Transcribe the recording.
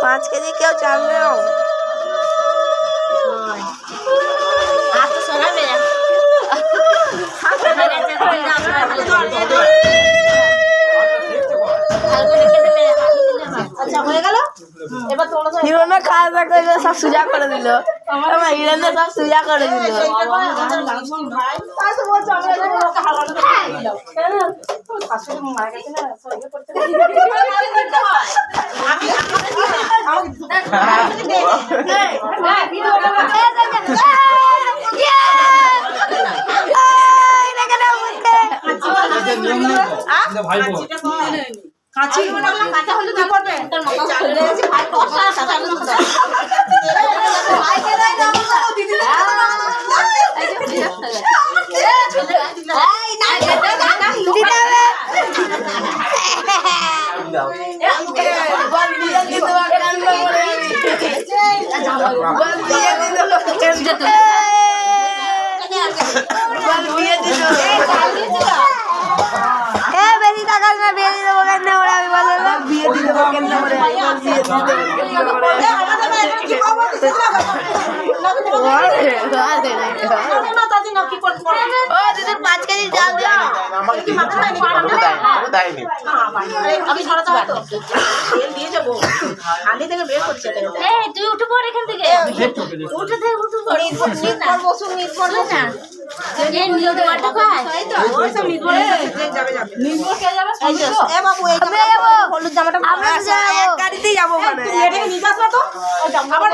5 KG কেউ চাল নাও। হিরোনা খাওয়া করে সব সুজা করে দিল। হিরোনা সব সুজা করে দিল। কাঁচি কাঁচা হলে কি করবে ভাই কষা সাজানো ভাই কে দাও দাও দিদি এই না দিদি বল দিয়ে দিতে কান করে বল দিয়ে দিতে বল দিয়ে দিতে বেশি টাকা না বেশি দেবো কেন ওরা আমি বলে বিয়ে দিয়ে দেবো কেন ওরা বিয়ে দিয়ে দেবো ও দিদি 5 কেজি চাল দিও আমি ছড়াতে পারতো তেল দিয়ে যাবো হাঁড়ি থেকে বের করছে এই তুই উঠে পড় এখান থেকে উঠে থেকে উঠে পড় নির্ভর বসু নির্ভর না এই নিয়ত মাটা খায় তাই তো ওই সব নির্ভর যাবে নির্ভর কে যাবে এ বাবু এই হলুদ জামাটা আমরা এক গাড়িতেই যাবো মানে তুই এটা নিয়ে যাস না তো আবার